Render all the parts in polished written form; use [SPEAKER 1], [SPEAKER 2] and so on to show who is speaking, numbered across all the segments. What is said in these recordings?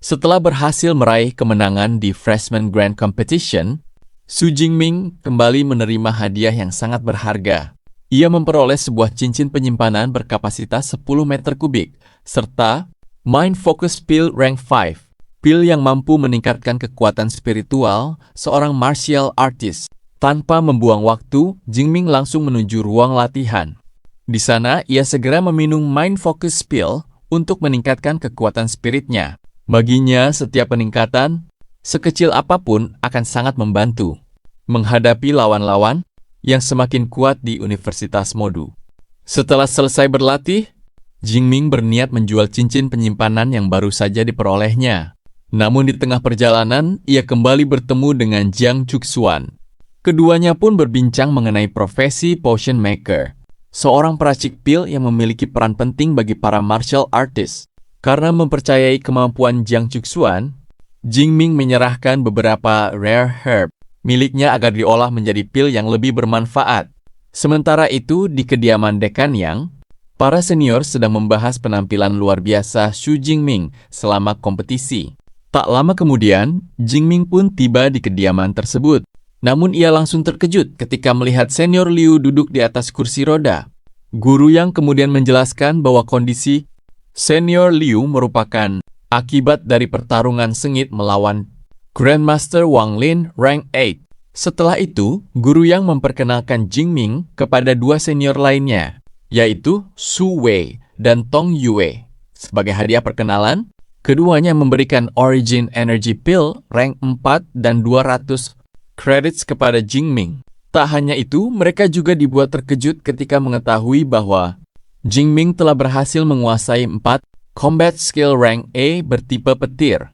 [SPEAKER 1] Setelah berhasil meraih kemenangan di Freshman Grand Competition, Su Jingming kembali menerima hadiah yang sangat berharga. Ia memperoleh sebuah cincin penyimpanan berkapasitas 10 meter kubik, serta Mind Focus Pill Rank 5, pil yang mampu meningkatkan kekuatan spiritual seorang martial artist. Tanpa membuang waktu, Jingming langsung menuju ruang latihan. Di sana, ia segera meminum Mind Focus Pill untuk meningkatkan kekuatan spiritnya. Baginya, setiap peningkatan, sekecil apapun akan sangat membantu menghadapi lawan-lawan yang semakin kuat di Universitas Modu. Setelah selesai berlatih, Jingming berniat menjual cincin penyimpanan yang baru saja diperolehnya. Namun di tengah perjalanan, ia kembali bertemu dengan Jiang Chuxuan. Keduanya pun berbincang mengenai profesi potion maker, seorang peracik pil yang memiliki peran penting bagi para martial artist. Karena mempercayai kemampuan Jiang Chuxuan, Jingming menyerahkan beberapa rare herb miliknya agar diolah menjadi pil yang lebih bermanfaat. Sementara itu, di kediaman Dekan Yang, para senior sedang membahas penampilan luar biasa Su Jingming selama kompetisi. Tak lama kemudian, Jingming pun tiba di kediaman tersebut. Namun ia langsung terkejut ketika melihat senior Liu duduk di atas kursi roda. Guru Yang kemudian menjelaskan bahwa kondisi senior Liu merupakan akibat dari pertarungan sengit melawan Grandmaster Wang Lin rank 8. Setelah itu, Guru Yang memperkenalkan Jingming kepada dua senior lainnya, yaitu Su Wei dan Tong Yue. Sebagai hadiah perkenalan, keduanya memberikan Origin Energy Pill rank 4 dan 200 credits kepada Jingming. Tak hanya itu, mereka juga dibuat terkejut ketika mengetahui bahwa Jingming telah berhasil menguasai 4 combat skill rank A bertipe petir.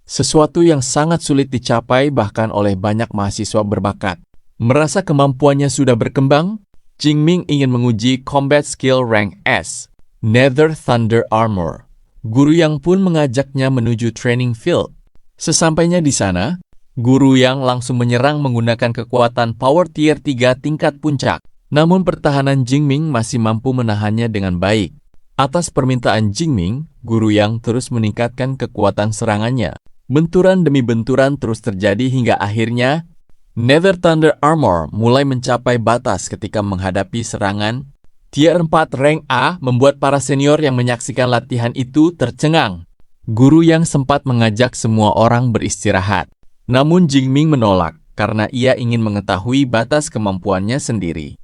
[SPEAKER 1] Sesuatu yang sangat sulit dicapai bahkan oleh banyak mahasiswa berbakat. Merasa kemampuannya sudah berkembang, Jingming ingin menguji combat skill rank S, Nether Thunder Armor. Guru Yang pun mengajaknya menuju training field. Sesampainya di sana, Guru Yang langsung menyerang menggunakan kekuatan power tier 3 tingkat puncak. Namun pertahanan Jingming masih mampu menahannya dengan baik. Atas permintaan Jingming, Guru Yang terus meningkatkan kekuatan serangannya. Benturan demi benturan terus terjadi hingga akhirnya Nether Thunder Armor mulai mencapai batas ketika menghadapi serangan. Tier 4 rank A membuat para senior yang menyaksikan latihan itu tercengang. Guru Yang sempat mengajak semua orang beristirahat. Namun Jingming menolak karena ia ingin mengetahui batas kemampuannya sendiri.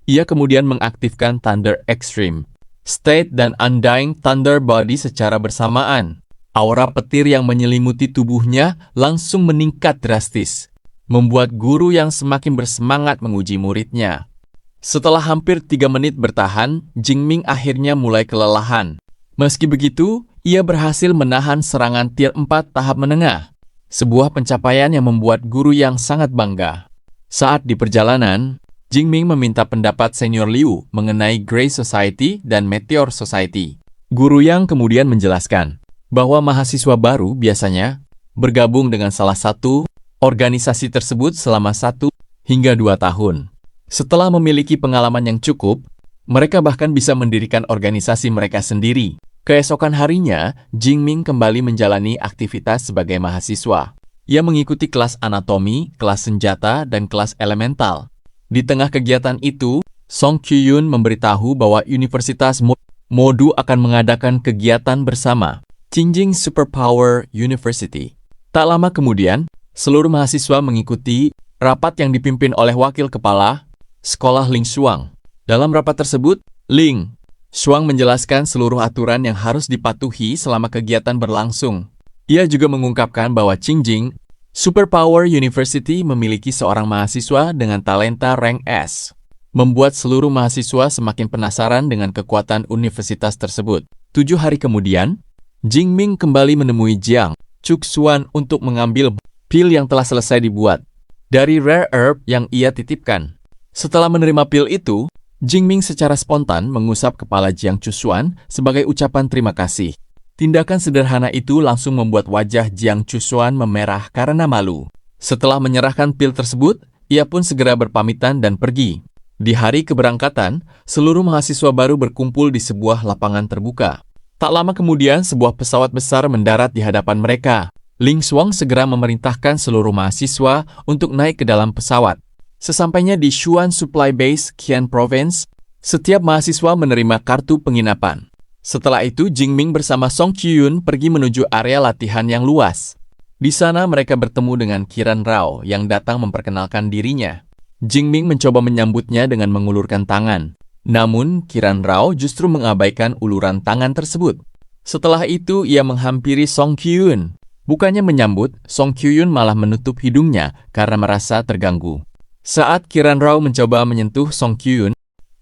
[SPEAKER 1] Ia kemudian mengaktifkan Thunder Extreme, State dan Undying Thunder Body secara bersamaan. Aura petir yang menyelimuti tubuhnya langsung meningkat drastis, membuat guru yang semakin bersemangat menguji muridnya. Setelah hampir 3 menit bertahan, Jingming akhirnya mulai kelelahan. Meski begitu, ia berhasil menahan serangan tier 4 tahap menengah, sebuah pencapaian yang membuat guru yang sangat bangga. Saat di perjalanan, Jingming meminta pendapat senior Liu mengenai Grey Society dan Meteor Society. Guru Yang kemudian menjelaskan bahwa mahasiswa baru biasanya bergabung dengan salah satu organisasi tersebut selama 1 hingga 2 tahun. Setelah memiliki pengalaman yang cukup, mereka bahkan bisa mendirikan organisasi mereka sendiri. Keesokan harinya, Jingming kembali menjalani aktivitas sebagai mahasiswa. Ia mengikuti kelas anatomi, kelas senjata, dan kelas elemental. Di tengah kegiatan itu, Song Kyuyun memberitahu bahwa Universitas Modu akan mengadakan kegiatan bersama Qingjing Superpower University. Tak lama kemudian, seluruh mahasiswa mengikuti rapat yang dipimpin oleh wakil kepala sekolah Ling Shuang. Dalam rapat tersebut, Ling Shuang menjelaskan seluruh aturan yang harus dipatuhi selama kegiatan berlangsung. Ia juga mengungkapkan bahwa Qingjing Superpower University memiliki seorang mahasiswa dengan talenta rank S, membuat seluruh mahasiswa semakin penasaran dengan kekuatan universitas tersebut. 7 hari kemudian, Jingming kembali menemui Jiang Chuxuan untuk mengambil pil yang telah selesai dibuat dari rare herb yang ia titipkan. Setelah menerima pil itu, Jingming secara spontan mengusap kepala Jiang Chuxuan sebagai ucapan terima kasih. Tindakan sederhana itu langsung membuat wajah Jiang Chuxuan memerah karena malu. Setelah menyerahkan pil tersebut, ia pun segera berpamitan dan pergi. Di hari keberangkatan, seluruh mahasiswa baru berkumpul di sebuah lapangan terbuka. Tak lama kemudian, sebuah pesawat besar mendarat di hadapan mereka. Ling Xuang segera memerintahkan seluruh mahasiswa untuk naik ke dalam pesawat. Sesampainya di Xuan Supply Base, Qian Province, setiap mahasiswa menerima kartu penginapan. Setelah itu, Jingming bersama Song Qiuyun pergi menuju area latihan yang luas. Di sana mereka bertemu dengan Qiran Rao yang datang memperkenalkan dirinya. Jingming mencoba menyambutnya dengan mengulurkan tangan. Namun, Qiran Rao justru mengabaikan uluran tangan tersebut. Setelah itu, ia menghampiri Song Qiuyun. Bukannya menyambut, Song Qiuyun malah menutup hidungnya karena merasa terganggu. Saat Qiran Rao mencoba menyentuh Song Qiuyun,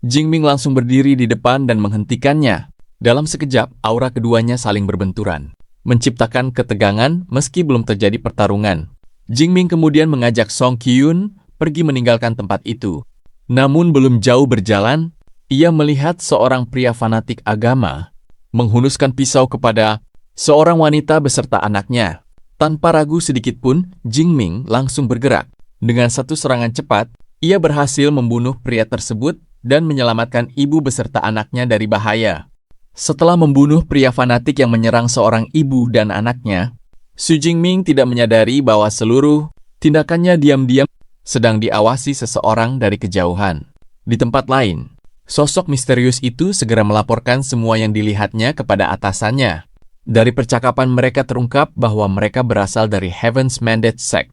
[SPEAKER 1] Jingming langsung berdiri di depan dan menghentikannya. Dalam sekejap, aura keduanya saling berbenturan, menciptakan ketegangan meski belum terjadi pertarungan. Jingming kemudian mengajak Song Qiuyun pergi meninggalkan tempat itu. Namun belum jauh berjalan, ia melihat seorang pria fanatik agama menghunuskan pisau kepada seorang wanita beserta anaknya. Tanpa ragu sedikit pun, Jingming langsung bergerak. Dengan satu serangan cepat, ia berhasil membunuh pria tersebut dan menyelamatkan ibu beserta anaknya dari bahaya. Setelah membunuh pria fanatik yang menyerang seorang ibu dan anaknya, Su Jingming tidak menyadari bahwa seluruh tindakannya diam-diam sedang diawasi seseorang dari kejauhan. Di tempat lain, sosok misterius itu segera melaporkan semua yang dilihatnya kepada atasannya. Dari percakapan mereka terungkap bahwa mereka berasal dari Heaven's Mandate Sect,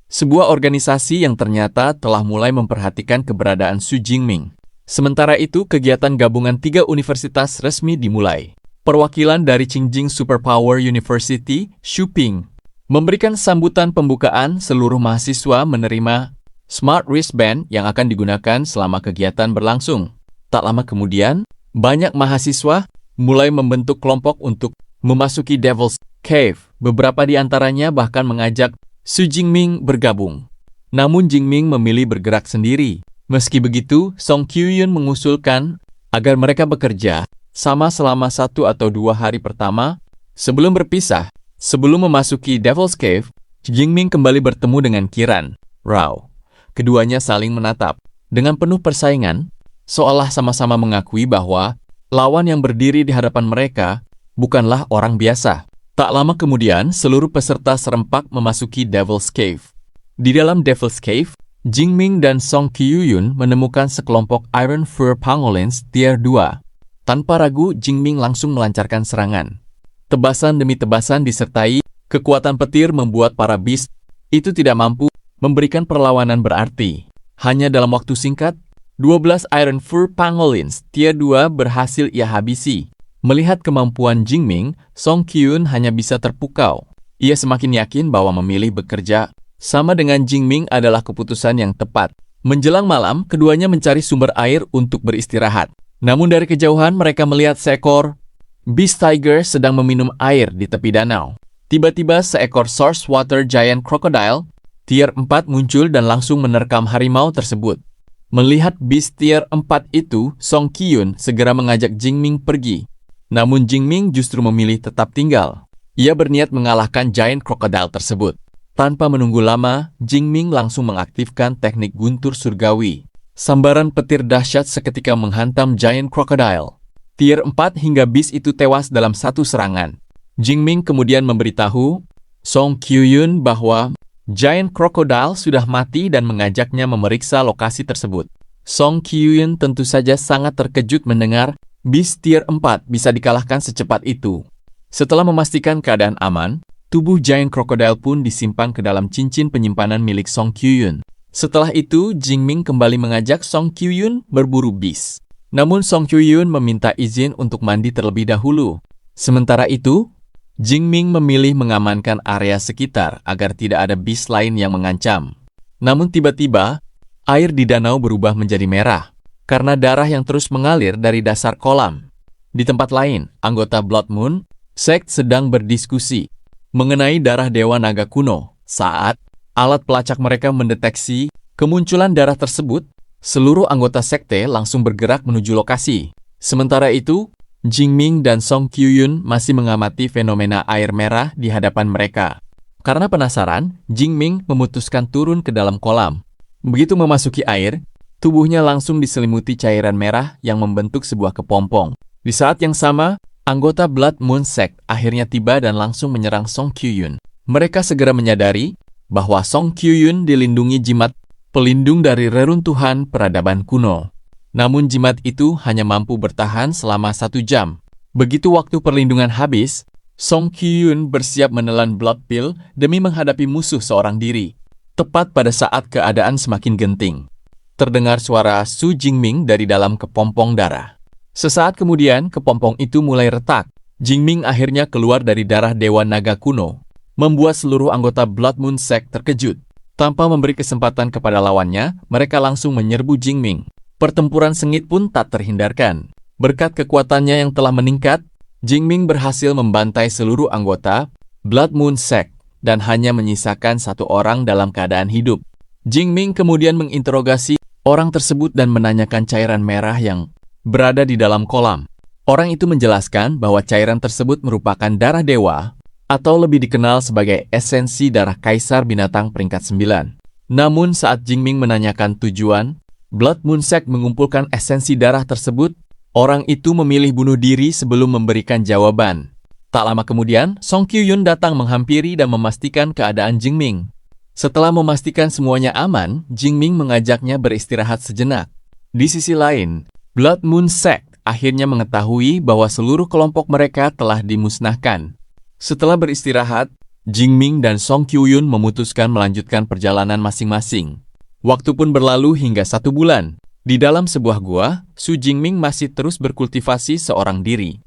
[SPEAKER 1] sebuah organisasi yang ternyata telah mulai memperhatikan keberadaan Su Jingming. Sementara itu, kegiatan gabungan 3 universitas resmi dimulai. Perwakilan dari Qingjing Superpower University, Shuping, memberikan sambutan pembukaan. Seluruh mahasiswa menerima smart wristband yang akan digunakan selama kegiatan berlangsung. Tak lama kemudian, banyak mahasiswa mulai membentuk kelompok untuk memasuki Devil's Cave. Beberapa di antaranya bahkan mengajak Su Jingming bergabung. Namun Jingming memilih bergerak sendiri. Meski begitu, Song Qiuyun mengusulkan agar mereka bekerja sama selama 1 atau 2 hari pertama sebelum berpisah. Sebelum memasuki Devil's Cave, Jingming kembali bertemu dengan Qiran Rao. Keduanya saling menatap dengan penuh persaingan, seolah sama-sama mengakui bahwa lawan yang berdiri di hadapan mereka bukanlah orang biasa. Tak lama kemudian, seluruh peserta serempak memasuki Devil's Cave. Di dalam Devil's Cave, Jingming dan Song Qiuyun menemukan sekelompok Iron Fur Pangolins Tier 2. Tanpa ragu, Jingming langsung melancarkan serangan. Tebasan demi tebasan disertai kekuatan petir membuat para beast itu tidak mampu memberikan perlawanan berarti. Hanya dalam waktu singkat, 12 Iron Fur Pangolins Tier 2 berhasil ia habisi. Melihat kemampuan Jingming, Song Qiuyun hanya bisa terpukau. Ia semakin yakin bahwa memilih bekerja sama dengan Jingming adalah keputusan yang tepat. Menjelang malam, keduanya mencari sumber air untuk beristirahat. Namun dari kejauhan mereka melihat seekor Beast Tiger sedang meminum air di tepi danau. Tiba-tiba seekor Source Water Giant Crocodile Tier 4 muncul dan langsung menerkam harimau tersebut. Melihat Beast Tier 4 itu, Song Qiuyun segera mengajak Jingming pergi. Namun Jingming justru memilih tetap tinggal. Ia berniat mengalahkan Giant Crocodile tersebut. Tanpa menunggu lama, Jingming langsung mengaktifkan teknik guntur surgawi. Sambaran petir dahsyat seketika menghantam Giant Crocodile. Tier 4 hingga Beast itu tewas dalam satu serangan. Jingming kemudian memberitahu Song Qiuyun bahwa Giant Crocodile sudah mati dan mengajaknya memeriksa lokasi tersebut. Song Qiuyun tentu saja sangat terkejut mendengar Beast Tier 4 bisa dikalahkan secepat itu. Setelah memastikan keadaan aman, tubuh Giant Crocodile pun disimpan ke dalam cincin penyimpanan milik Song Qiuyun. Setelah itu, Jingming kembali mengajak Song Qiuyun berburu Beast. Namun Song Qiuyun meminta izin untuk mandi terlebih dahulu. Sementara itu, Jingming memilih mengamankan area sekitar agar tidak ada Beast lain yang mengancam. Namun tiba-tiba, air di danau berubah menjadi merah karena darah yang terus mengalir dari dasar kolam. Di tempat lain, anggota Blood Moon Sect sedang berdiskusi mengenai darah Dewa Naga kuno. Saat alat pelacak mereka mendeteksi kemunculan darah tersebut, seluruh anggota sekte langsung bergerak menuju lokasi. Sementara itu, Jingming dan Song Qiuyun masih mengamati fenomena air merah di hadapan mereka. Karena penasaran, Jingming memutuskan turun ke dalam kolam. Begitu memasuki air, tubuhnya langsung diselimuti cairan merah yang membentuk sebuah kepompong. Di saat yang sama, Anggota Blood Moon Sect akhirnya tiba dan langsung menyerang Song Kyu-yun. Mereka segera menyadari bahwa Song Kyu-yun dilindungi jimat pelindung dari reruntuhan peradaban kuno. Namun jimat itu hanya mampu bertahan selama 1 jam. Begitu waktu perlindungan habis, Song Kyu-yun bersiap menelan Blood Pill demi menghadapi musuh seorang diri. Tepat pada saat keadaan semakin genting, terdengar suara Su Jingming dari dalam kepompong darah. Sesaat kemudian, kepompong itu mulai retak. Jingming akhirnya keluar dari darah Dewa Naga kuno, membuat seluruh anggota Blood Moon Sect terkejut. Tanpa memberi kesempatan kepada lawannya, mereka langsung menyerbu Jingming. Pertempuran sengit pun tak terhindarkan. Berkat kekuatannya yang telah meningkat, Jingming berhasil membantai seluruh anggota Blood Moon Sect dan hanya menyisakan 1 orang dalam keadaan hidup. Jingming kemudian menginterogasi orang tersebut dan menanyakan cairan merah yang berada di dalam kolam. Orang itu menjelaskan bahwa cairan tersebut merupakan darah dewa atau lebih dikenal sebagai esensi darah kaisar binatang peringkat 9. Namun saat Jingming menanyakan tujuan Blood Moon Sect mengumpulkan esensi darah tersebut, orang itu memilih bunuh diri sebelum memberikan jawaban. Tak lama kemudian, Song Kyu-yun datang menghampiri dan memastikan keadaan Jingming. Setelah memastikan semuanya aman, Jingming mengajaknya beristirahat sejenak. Di sisi lain, Blood Moon Sect akhirnya mengetahui bahwa seluruh kelompok mereka telah dimusnahkan. Setelah beristirahat, Jingming dan Song Kyu-yun memutuskan melanjutkan perjalanan masing-masing. Waktu pun berlalu hingga 1 bulan. Di dalam sebuah gua, Su Jingming masih terus berkultivasi seorang diri.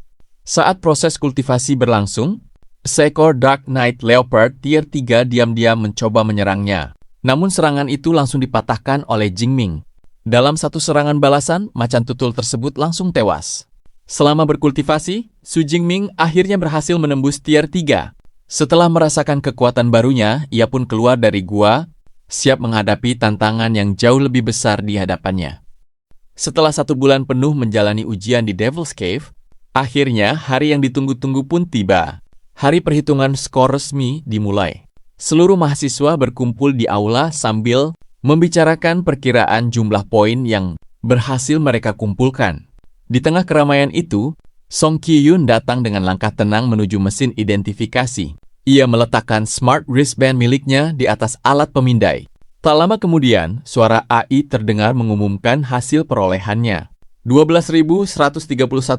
[SPEAKER 1] Saat proses kultivasi berlangsung, seekor Dark Knight Leopard tier 3 diam-diam mencoba menyerangnya. Namun serangan itu langsung dipatahkan oleh Jingming. Dalam satu serangan balasan, macan tutul tersebut langsung tewas. Selama berkultivasi, Su Jingming akhirnya berhasil menembus tier 3. Setelah merasakan kekuatan barunya, ia pun keluar dari gua, siap menghadapi tantangan yang jauh lebih besar di hadapannya. Setelah 1 bulan penuh menjalani ujian di Devil's Cave, akhirnya hari yang ditunggu-tunggu pun tiba. Hari perhitungan skor resmi dimulai. Seluruh mahasiswa berkumpul di aula sambil membicarakan perkiraan jumlah poin yang berhasil mereka kumpulkan. Di tengah keramaian itu, Song Kyu-yun datang dengan langkah tenang menuju mesin identifikasi. Ia meletakkan smart wristband miliknya di atas alat pemindai. Tak lama kemudian, suara AI terdengar mengumumkan hasil perolehannya. 12.131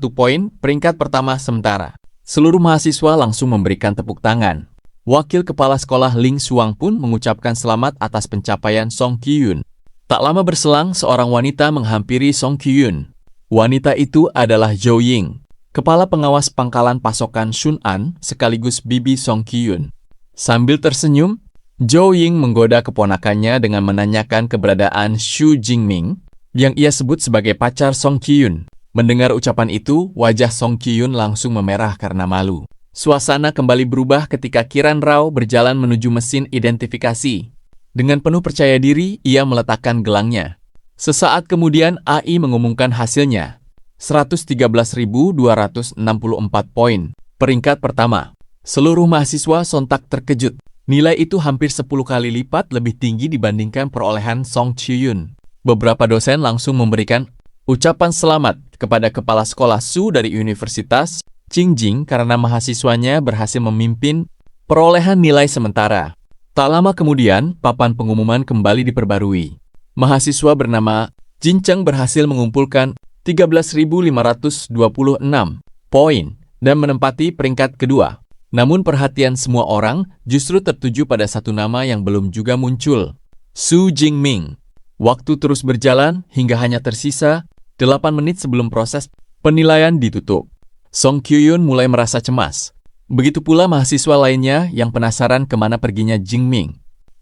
[SPEAKER 1] poin, peringkat pertama sementara. Seluruh mahasiswa langsung memberikan tepuk tangan. Wakil Kepala Sekolah Ling Xuang pun mengucapkan selamat atas pencapaian Song Kyu-yun. Tak lama berselang, seorang wanita menghampiri Song Kyu-yun. Wanita itu adalah Zhou Ying, Kepala Pengawas Pangkalan Pasokan Shun An sekaligus bibi Song Kyu-yun. Sambil tersenyum, Zhou Ying menggoda keponakannya dengan menanyakan keberadaan Su Jingming yang ia sebut sebagai pacar Song Kyu-yun. Mendengar ucapan itu, wajah Song Kyu-yun langsung memerah karena malu. Suasana kembali berubah ketika Qiran Rao berjalan menuju mesin identifikasi. Dengan penuh percaya diri, ia meletakkan gelangnya. Sesaat kemudian AI mengumumkan hasilnya. 113.264 poin, peringkat pertama. Seluruh mahasiswa sontak terkejut. Nilai itu hampir 10 kali lipat lebih tinggi dibandingkan perolehan Song Kyu-yun. Beberapa dosen langsung memberikan ucapan selamat kepada kepala sekolah Su dari Universitas Qingjing karena mahasiswanya berhasil memimpin perolehan nilai sementara. Tak lama kemudian, papan pengumuman kembali diperbarui. Mahasiswa bernama Jin Cheng berhasil mengumpulkan 13.526 poin dan menempati peringkat kedua. Namun perhatian semua orang justru tertuju pada satu nama yang belum juga muncul, Su Jingming. Waktu terus berjalan hingga hanya tersisa 8 menit sebelum proses penilaian ditutup. Song Kyu-yun mulai merasa cemas. Begitu pula mahasiswa lainnya yang penasaran kemana perginya Jingming.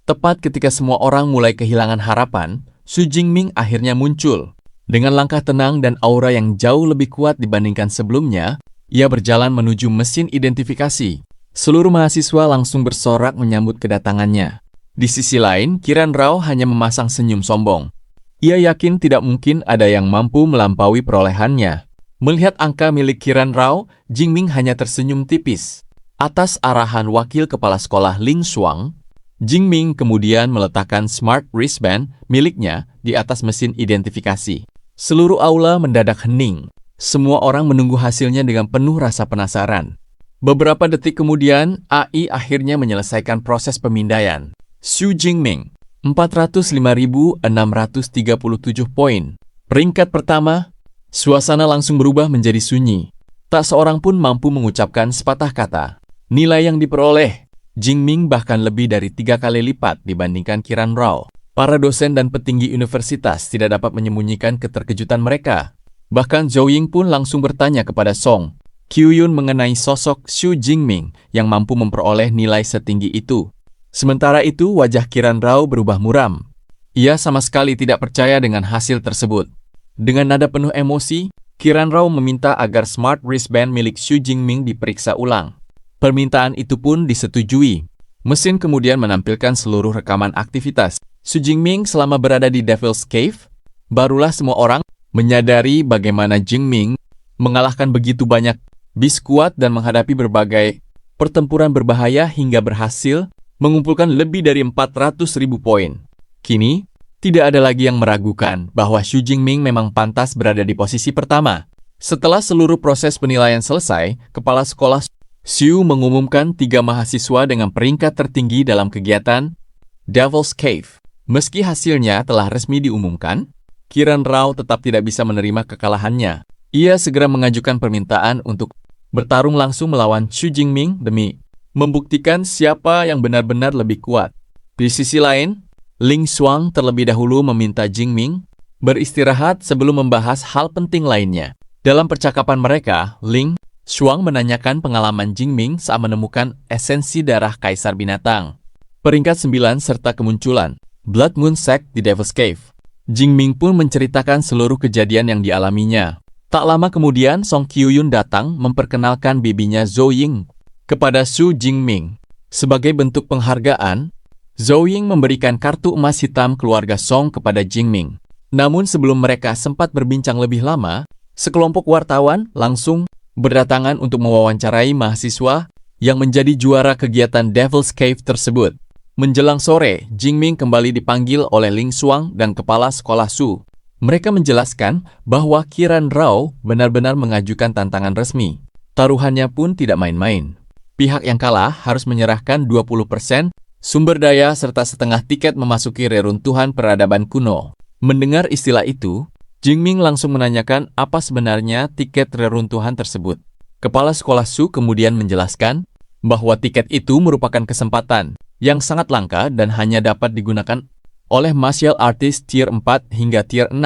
[SPEAKER 1] Tepat ketika semua orang mulai kehilangan harapan, Su Jingming akhirnya muncul. Dengan langkah tenang dan aura yang jauh lebih kuat dibandingkan sebelumnya, ia berjalan menuju mesin identifikasi. Seluruh mahasiswa langsung bersorak menyambut kedatangannya. Di sisi lain, Qiran Rao hanya memasang senyum sombong. Ia yakin tidak mungkin ada yang mampu melampaui perolehannya. Melihat angka milik Qiran Rao, Jingming hanya tersenyum tipis. Atas arahan wakil kepala sekolah Ling Xuang, Jingming kemudian meletakkan smart wristband miliknya di atas mesin identifikasi. Seluruh aula mendadak hening. Semua orang menunggu hasilnya dengan penuh rasa penasaran. Beberapa detik kemudian, AI akhirnya menyelesaikan proses pemindaian. Xu Jingming, 405.637 poin. Peringkat pertama, suasana langsung berubah menjadi sunyi. Tak seorang pun mampu mengucapkan sepatah kata. Nilai yang diperoleh, Jingming bahkan lebih dari 3 kali lipat dibandingkan Qiran Rao. Para dosen dan petinggi universitas tidak dapat menyembunyikan keterkejutan mereka. Bahkan Zhou Ying pun langsung bertanya kepada Song Qiuyun mengenai sosok Xu Jingming yang mampu memperoleh nilai setinggi itu. Sementara itu, wajah Qiran Rao berubah muram. Ia sama sekali tidak percaya dengan hasil tersebut. Dengan nada penuh emosi, Qiran Rao meminta agar smart wristband milik Xu Jingming diperiksa ulang. Permintaan itu pun disetujui. Mesin kemudian menampilkan seluruh rekaman aktivitas Xu Jingming selama berada di Devil's Cave. Barulah semua orang menyadari bagaimana Jingming mengalahkan begitu banyak bis kuat dan menghadapi berbagai pertempuran berbahaya hingga berhasil mengumpulkan lebih dari 400.000 poin. Kini, tidak ada lagi yang meragukan bahwa Xu Jingming memang pantas berada di posisi pertama. Setelah seluruh proses penilaian selesai, kepala sekolah Xu mengumumkan 3 mahasiswa dengan peringkat tertinggi dalam kegiatan Devil's Cave. Meski hasilnya telah resmi diumumkan, Qiran Rao tetap tidak bisa menerima kekalahannya. Ia segera mengajukan permintaan untuk bertarung langsung melawan Xu Jingming demi membuktikan siapa yang benar-benar lebih kuat. Di sisi lain, Ling Xuang terlebih dahulu meminta Jingming beristirahat sebelum membahas hal penting lainnya. Dalam percakapan mereka, Ling Xuang menanyakan pengalaman Jingming saat menemukan esensi darah kaisar binatang. Peringkat 9 serta kemunculan Blood Moon Sect di Devil's Cave. Jingming pun menceritakan seluruh kejadian yang dialaminya. Tak lama kemudian, Song Qiuyun datang memperkenalkan bibinya Zhou Ying kepada Xu Jingming. Sebagai bentuk penghargaan, Zhou Ying memberikan kartu emas hitam keluarga Song kepada Jingming. Namun sebelum mereka sempat berbincang lebih lama, sekelompok wartawan langsung berdatangan untuk mewawancarai mahasiswa yang menjadi juara kegiatan Devil's Cave tersebut. Menjelang sore, Jingming kembali dipanggil oleh Ling Xuang dan kepala sekolah Xu. Mereka menjelaskan bahwa Qiran Rao benar-benar mengajukan tantangan resmi. Taruhannya pun tidak main-main. Pihak yang kalah harus menyerahkan 20% sumber daya serta setengah tiket memasuki reruntuhan peradaban kuno. Mendengar istilah itu, Jingming langsung menanyakan apa sebenarnya tiket reruntuhan tersebut. Kepala sekolah Xu kemudian menjelaskan bahwa tiket itu merupakan kesempatan yang sangat langka dan hanya dapat digunakan oleh martial artist tier 4 hingga tier 6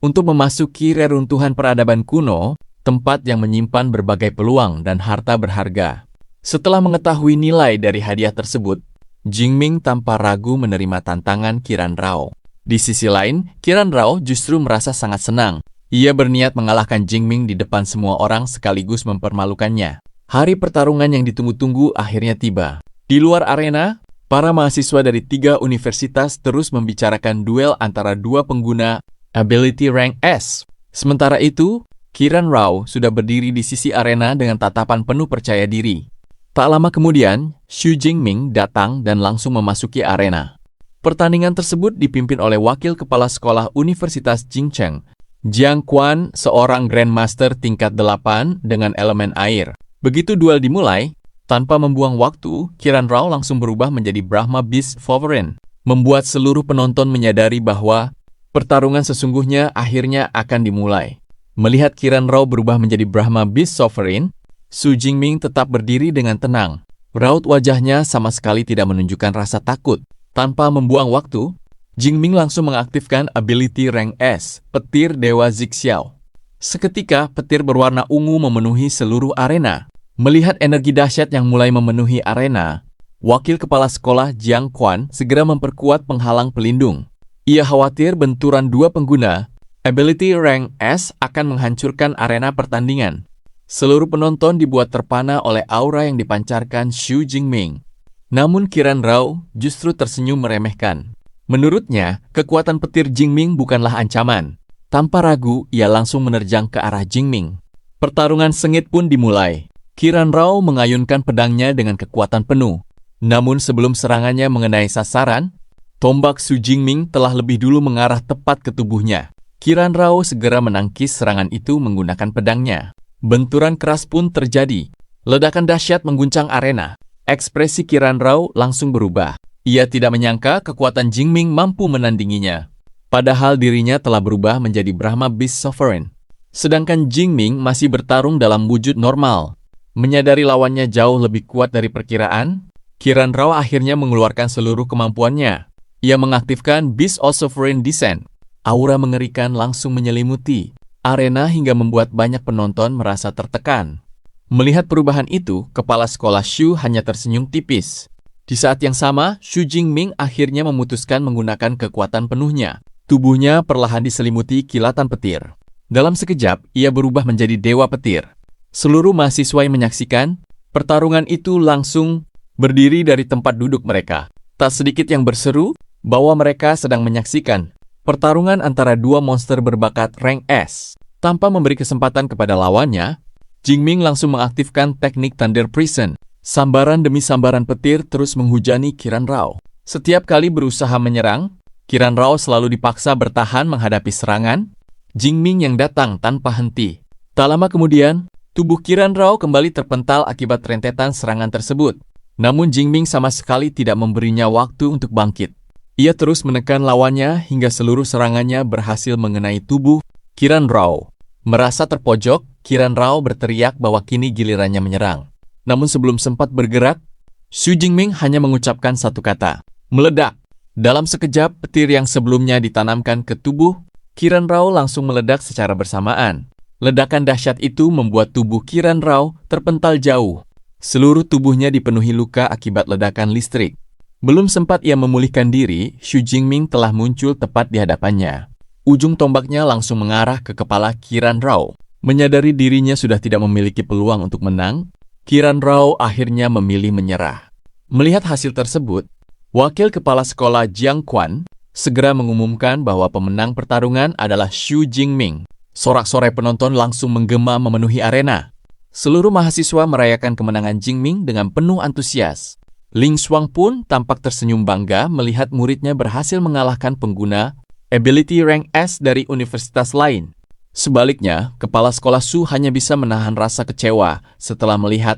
[SPEAKER 1] untuk memasuki reruntuhan peradaban kuno, tempat yang menyimpan berbagai peluang dan harta berharga. Setelah mengetahui nilai dari hadiah tersebut, Jingming tanpa ragu menerima tantangan Qiran Rao. Di sisi lain, Qiran Rao justru merasa sangat senang. Ia berniat mengalahkan Jingming di depan semua orang sekaligus mempermalukannya. Hari pertarungan yang ditunggu-tunggu akhirnya tiba. Di luar arena, para mahasiswa dari 3 universitas terus membicarakan duel antara 2 pengguna Ability Rank S. Sementara itu, Qiran Rao sudah berdiri di sisi arena dengan tatapan penuh percaya diri. Tak lama kemudian, Xu Jingming datang dan langsung memasuki arena. Pertandingan tersebut dipimpin oleh wakil kepala sekolah Universitas Jingcheng, Jiang Quan, seorang Grandmaster tingkat 8 dengan elemen air. Begitu duel dimulai, tanpa membuang waktu, Qiran Rao langsung berubah menjadi Brahma Beast Sovereign, membuat seluruh penonton menyadari bahwa pertarungan sesungguhnya akhirnya akan dimulai. Melihat Qiran Rao berubah menjadi Brahma Beast Sovereign, Xu Jingming tetap berdiri dengan tenang. Raut wajahnya sama sekali tidak menunjukkan rasa takut. Tanpa membuang waktu, Jingming langsung mengaktifkan ability rank S, Petir Dewa Zixiao. Seketika, petir berwarna ungu memenuhi seluruh arena. Melihat energi dahsyat yang mulai memenuhi arena, wakil kepala sekolah Jiang Quan segera memperkuat penghalang pelindung. Ia khawatir benturan 2 pengguna Ability Rank S akan menghancurkan arena pertandingan. Seluruh penonton dibuat terpana oleh aura yang dipancarkan Xu Jingming. Namun Qiran Rao justru tersenyum meremehkan. Menurutnya, kekuatan petir Jingming bukanlah ancaman. Tanpa ragu, ia langsung menerjang ke arah Jingming. Pertarungan sengit pun dimulai. Qiran Rao mengayunkan pedangnya dengan kekuatan penuh. Namun sebelum serangannya mengenai sasaran, tombak Xu Jingming telah lebih dulu mengarah tepat ke tubuhnya. Qiran Rao segera menangkis serangan itu menggunakan pedangnya. Benturan keras pun terjadi. Ledakan dahsyat mengguncang arena. Ekspresi Qiran Rao langsung berubah. Ia tidak menyangka kekuatan Jingming mampu menandinginya. Padahal dirinya telah berubah menjadi Brahma Beast Sovereign. Sedangkan Jingming masih bertarung dalam wujud normal. Menyadari lawannya jauh lebih kuat dari perkiraan, Qiran Rao akhirnya mengeluarkan seluruh kemampuannya. Ia mengaktifkan Beast of Sovereign Descent. Aura mengerikan langsung menyelimuti arena hingga membuat banyak penonton merasa tertekan. Melihat perubahan itu, kepala sekolah Shu hanya tersenyum tipis. Di saat yang sama, Xu Jingming akhirnya memutuskan menggunakan kekuatan penuhnya. Tubuhnya perlahan diselimuti kilatan petir. Dalam sekejap, ia berubah menjadi dewa petir. Seluruh mahasiswa yang menyaksikan pertarungan itu langsung berdiri dari tempat duduk mereka. Tak sedikit yang berseru bahwa mereka sedang menyaksikan pertarungan antara dua monster berbakat rank S. Tanpa memberi kesempatan kepada lawannya, Jingming langsung mengaktifkan teknik Thunder Prison. Sambaran demi sambaran petir terus menghujani Qiran Rao. Setiap kali berusaha menyerang, Qiran Rao selalu dipaksa bertahan menghadapi serangan Jingming yang datang tanpa henti. Tak lama kemudian, tubuh Qiran Rao kembali terpental akibat rentetan serangan tersebut. Namun Jingming sama sekali tidak memberinya waktu untuk bangkit. Ia terus menekan lawannya hingga seluruh serangannya berhasil mengenai tubuh Qiran Rao. Merasa terpojok, Qiran Rao berteriak bahwa kini gilirannya menyerang. Namun sebelum sempat bergerak, Xu Jingming hanya mengucapkan satu kata, meledak. Dalam sekejap, petir yang sebelumnya ditanamkan ke tubuh Qiran Rao langsung meledak secara bersamaan. Ledakan dahsyat itu membuat tubuh Qiran Rao terpental jauh. Seluruh tubuhnya dipenuhi luka akibat ledakan listrik. Belum sempat ia memulihkan diri, Xu Jingming telah muncul tepat di hadapannya. Ujung tombaknya langsung mengarah ke kepala Qiran Rao. Menyadari dirinya sudah tidak memiliki peluang untuk menang, Qiran Rao akhirnya memilih menyerah. Melihat hasil tersebut, wakil kepala sekolah Jiang Quan segera mengumumkan bahwa pemenang pertarungan adalah Xu Jingming. Sorak-sorai penonton langsung menggema memenuhi arena. Seluruh mahasiswa merayakan kemenangan Jingming dengan penuh antusias. Ling Xuang pun tampak tersenyum bangga melihat muridnya berhasil mengalahkan pengguna ability rank S dari universitas lain. Sebaliknya, kepala sekolah Shu hanya bisa menahan rasa kecewa setelah melihat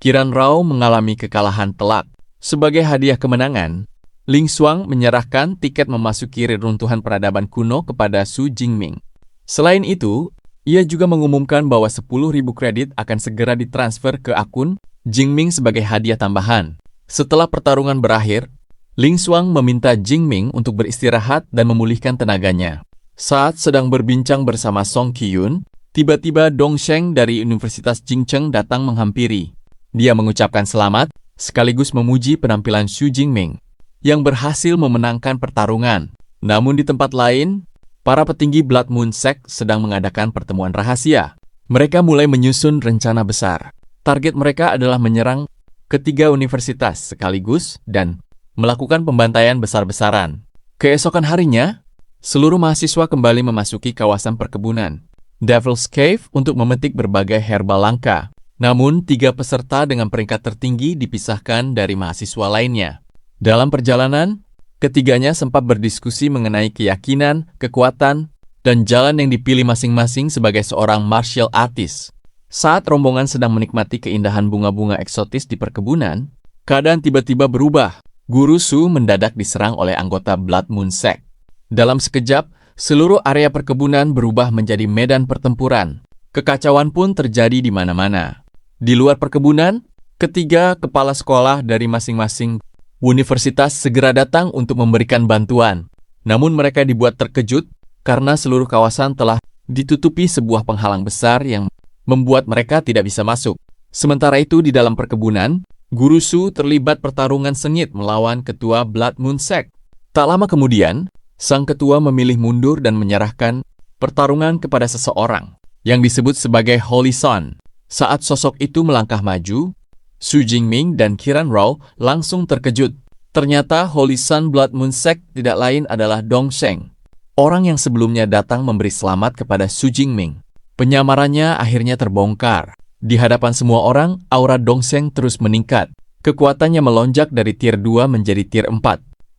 [SPEAKER 1] Qiran Rao mengalami kekalahan telak. Sebagai hadiah kemenangan, Ling Xuang menyerahkan tiket memasuki reruntuhan peradaban kuno kepada Xu Jingming. Selain itu, ia juga mengumumkan bahwa 10.000 kredit akan segera ditransfer ke akun Jingming sebagai hadiah tambahan. Setelah pertarungan berakhir, Ling Xuang meminta Jingming untuk beristirahat dan memulihkan tenaganya. Saat sedang berbincang bersama Song Qiyun, tiba-tiba Dong Sheng dari Universitas Jingcheng datang menghampiri. Dia mengucapkan selamat, sekaligus memuji penampilan Xu Jingming yang berhasil memenangkan pertarungan. Namun di tempat lain, para petinggi Blood Moon Sect sedang mengadakan pertemuan rahasia. Mereka mulai menyusun rencana besar. Target mereka adalah menyerang ketiga universitas sekaligus dan melakukan pembantaian besar-besaran. Keesokan harinya, seluruh mahasiswa kembali memasuki kawasan perkebunan Devil's Cave untuk memetik berbagai herbal langka. Namun, 3 peserta dengan peringkat tertinggi dipisahkan dari mahasiswa lainnya. Dalam perjalanan, ketiganya sempat berdiskusi mengenai keyakinan, kekuatan, dan jalan yang dipilih masing-masing sebagai seorang martial artist. Saat rombongan sedang menikmati keindahan bunga-bunga eksotis di perkebunan, keadaan tiba-tiba berubah. Guru Su mendadak diserang oleh anggota Blood Moon Sect. Dalam sekejap, seluruh area perkebunan berubah menjadi medan pertempuran. Kekacauan pun terjadi di mana-mana. Di luar perkebunan, ketiga kepala sekolah dari masing-masing universitas segera datang untuk memberikan bantuan. Namun mereka dibuat terkejut karena seluruh kawasan telah ditutupi sebuah penghalang besar yang membuat mereka tidak bisa masuk. Sementara itu di dalam perkebunan, Guru Su terlibat pertarungan sengit melawan ketua Blood Moon Sect. Tak lama kemudian, sang ketua memilih mundur dan menyerahkan pertarungan kepada seseorang yang disebut sebagai Holy Sun. Saat sosok itu melangkah maju, Xu Jingming dan Qiran Rao langsung terkejut. Ternyata Holy Sun Blood Moon Sect tidak lain adalah Dong Sheng, orang yang sebelumnya datang memberi selamat kepada Xu Jingming. Penyamarannya akhirnya terbongkar. Di hadapan semua orang, aura Dong Sheng terus meningkat. Kekuatannya melonjak dari tier 2 menjadi tier 4,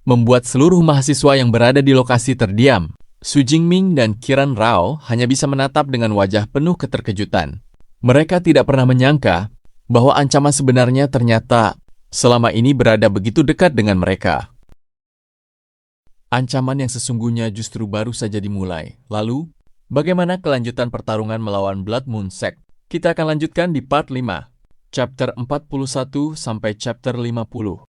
[SPEAKER 1] membuat seluruh mahasiswa yang berada di lokasi terdiam. Su Jingming dan Qiran Rao hanya bisa menatap dengan wajah penuh keterkejutan. Mereka tidak pernah menyangka bahwa ancaman sebenarnya ternyata selama ini berada begitu dekat dengan mereka. Ancaman yang sesungguhnya justru baru saja dimulai. Lalu, bagaimana kelanjutan pertarungan melawan Blood Moon Sect? Kita akan lanjutkan di part 5, chapter 41 sampai chapter 50.